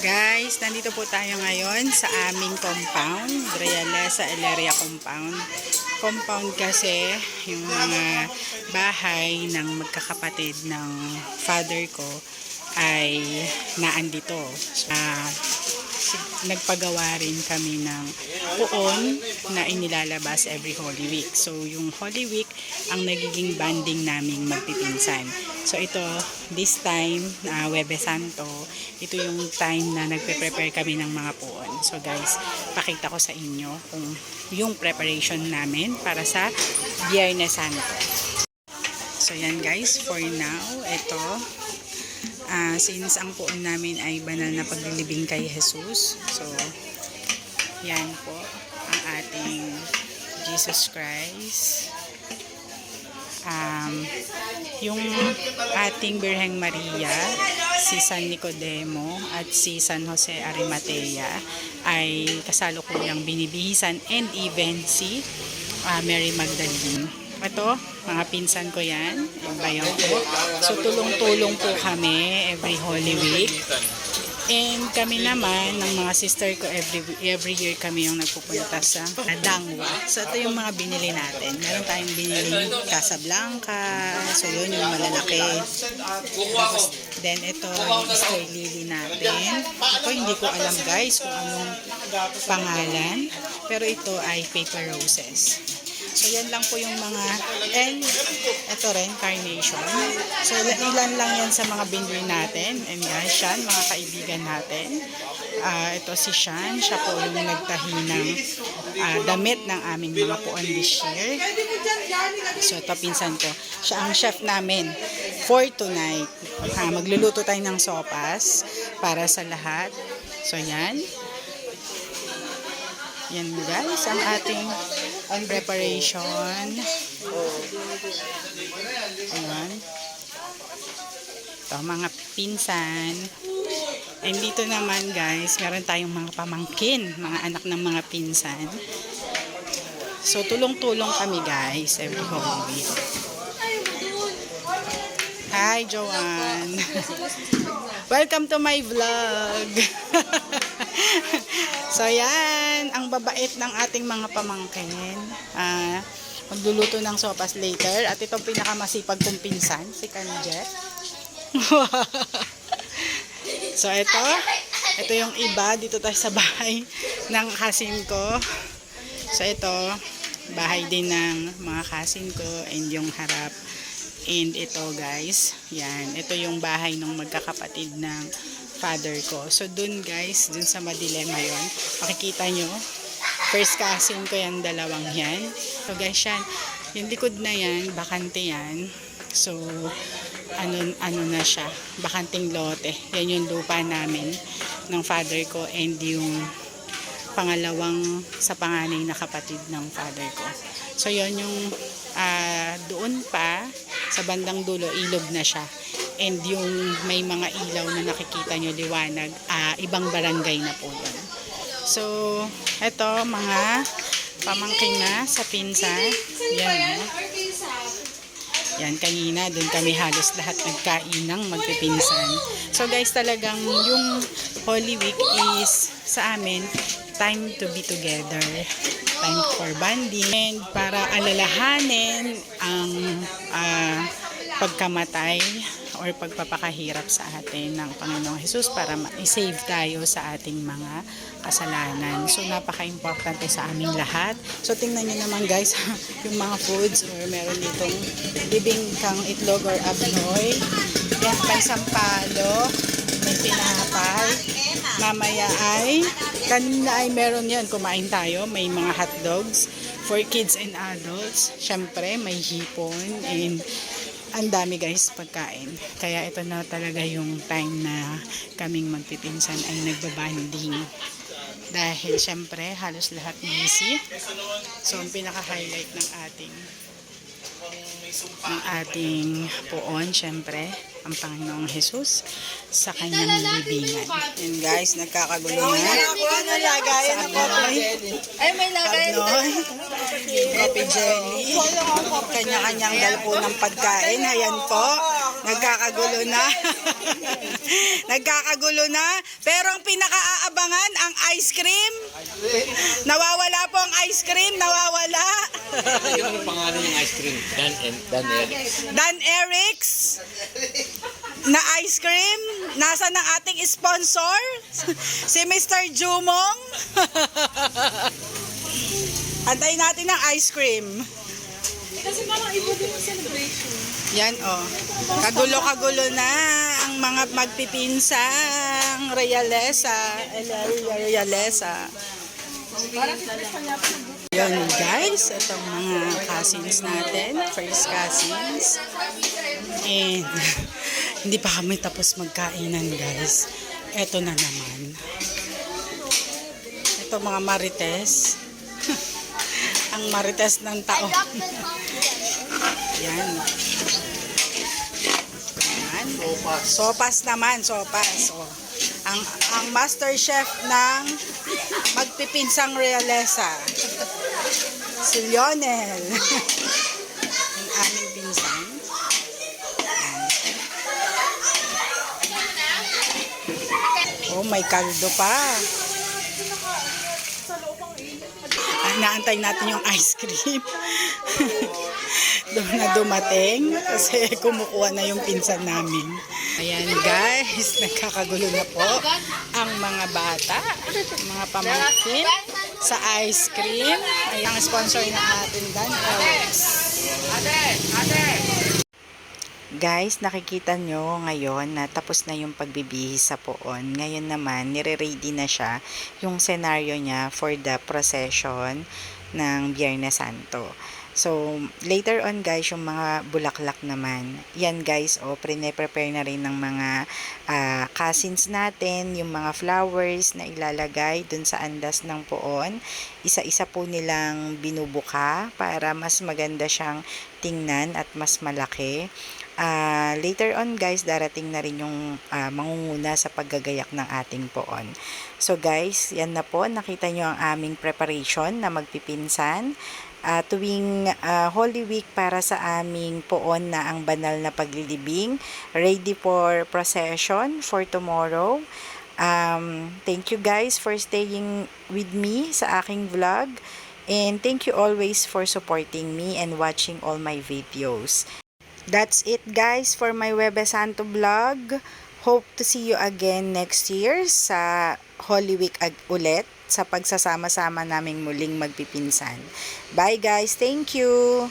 Guys, nandito po tayo ngayon sa aming compound, Realesa Elaria compound. Compound kasi yung mga bahay ng magkakapatid ng father ko ay naandito. Nagpagawa rin kami ng puon na inilalabas every Holy Week. So, yung Holy Week ang nagiging banding naming magpipinsan. So, ito, this time, Webe Santo, ito yung time na nagpe-prepare kami ng mga puon. So, guys, pakita ko sa inyo kung yung preparation namin para sa Biyernes Santo. So, yan guys, for now, ito, since ang puon namin ay banal na paglilibing kay Jesus, so yan po ang ating Jesus Christ, yung ating Birheng Maria, si San Nicodemo at si San Jose Arimatea ay kasalukuyang binibihisan, and even si Mary Magdalene. Ito, mga pinsan ko yan, yung bayaw ko. So, tulong-tulong po kami every Holy Week. And kami naman, ng mga sister ko, every year kami yung nagpupunta sa Dangwa. So, ito yung mga binili natin. Meron tayong binili Casablanca. So, yun yung malalaki. Tapos, then, ito yung Easter lily natin. Ito, hindi ko alam guys kung anong pangalan. Pero ito ay paper roses. So, yan lang po yung mga, and ito rin, carnation. So, ilan lang yan sa mga binili natin. And guys, Sean, mga kaibigan natin. Ito si Sean, siya po yung nagtahi ng damit ng aming mga puon this year. So, ito pinsan ko. Siya ang chef namin for tonight. Magluluto tayo ng sopas para sa lahat. So, yan. Yan guys, ang ating preparation. Ayan. Ito, mga pinsan. And dito naman guys, meron tayong mga pamangkin, mga anak ng mga pinsan. So, tulong-tulong kami guys, every Holy Week. Hi, Joanne. Welcome to my vlog. So, yan. Ang babait ng ating mga pamangkin. Magluluto ng sopas later. At itong pinakamasipag kong pinsan, si Kanjet. So, ito yung iba. Dito tayo sa bahay ng kasin ko. So, ito, bahay din ng mga kasin ko and yung harap. And ito guys, yan. Ito yung bahay ng magkakapatid ng father ko. So, dun guys, dun sa madilema yon, makikita nyo, first cousin ko yan, dalawang yan. So, guys, yan, yung likod na yan, bakante yan. So, ano na siya, bakanting lote. Yan yung lupa namin ng father ko and yung pangalawang sa panganay na kapatid ng father ko. So, yun yung doon pa, sa bandang dulo, ilog na siya. And yung may mga ilaw na nakikita nyo, liwanag, ibang barangay na po yun. So, eto, mga pamangkin na sa pinsan. Yan, yan, kanina, dun kami halos lahat nagkain ng magpipinsan. So, guys, talagang yung Holy Week is, sa amin, time to be together. Time for bonding. And para alalahanin ang pagkamatay or pagpapakahirap sa atin ng Panginoong Jesus para i-save tayo sa ating mga kasalanan. So, napaka-importante sa aming lahat. So, tingnan nyo naman guys, yung mga foods or meron ditong bibingkang itlog or abnoy. Yan, may sampalo, may tinapay. Mamaya kanina ay meron yan, kumain tayo. May mga hotdogs for kids and adults. Syempre, may hipon and ang dami guys pagkain. Kaya ito na talaga yung time na kaming magpipinsan ay nagbabanding. Dahil syempre halos lahat busy. So ang pinaka-highlight ng ating puon syempre ang Panginoong Jesus sa kanyang libingan. And guys, nagkakagulo na. Lagayan ng coffee. Ay, may lagayan. Coffee jelly. Kanya-kanyang dal po ng pagkain. Ayan po. Nagkakagulo na. Nagkakagulo na. Pero ang pinakaaabangan, ang ice cream. Nawawala po ang ice cream. Nawawala. Yung pangalan ng ice cream, Dan Eric. Dan Eric's na ice cream. Nasa ng ating sponsor? Si Mr. Jumong. Antayin natin ang ice cream. Kasi parang iba din yung celebration. Yan kagulo-kagulo na ang mga magpipinsang Realesa. Yan guys, itong mga cousins natin, first cousins. And hindi pa kami tapos magkainan guys. Ito na naman. Ito mga marites. Ang marites ng taon. Yan. Yan. Sopas naman, sopas. Oh. Ang master chef ng magpipinsang Realesa. Si Lionel. Ang aming pinsan. Oh, may kaldo pa. Naantay natin yung ice cream. Doon na dumating kasi kumukuha na yung pinsan namin. Ayan guys, nagkakagulo na po ang mga bata, mga pamangkin sa ice cream. Ay ang sponsor ng atin Dan Alex. Guys, nakikita nyo ngayon na tapos na yung pagbibihis sa poon. Ngayon naman, nire-ready na siya yung scenario niya for the procession ng Biyernes Santo. So, later on guys, yung mga bulaklak naman. Yan guys, prepare na rin ng mga cousins natin, yung mga flowers na ilalagay dun sa andas ng poon. Isa-isa po nilang binubuka para mas maganda siyang tingnan at mas malaki. Later on guys, darating na rin yung mangunguna sa paggagayak ng ating poon. So guys, yan na po, nakita nyo ang aming preparation na magpipinsan. Tuwing Holy Week para sa aming poon na ang banal na paglilibing, ready for procession for tomorrow. Thank you guys for staying with me sa aking vlog, and thank you always for supporting me and watching all my videos. That's it guys for my Huwebes Santo vlog. Hope to see you again next year sa Holy Week ulit sa pagsasama-sama naming muling magpipinsan. Bye guys, thank you!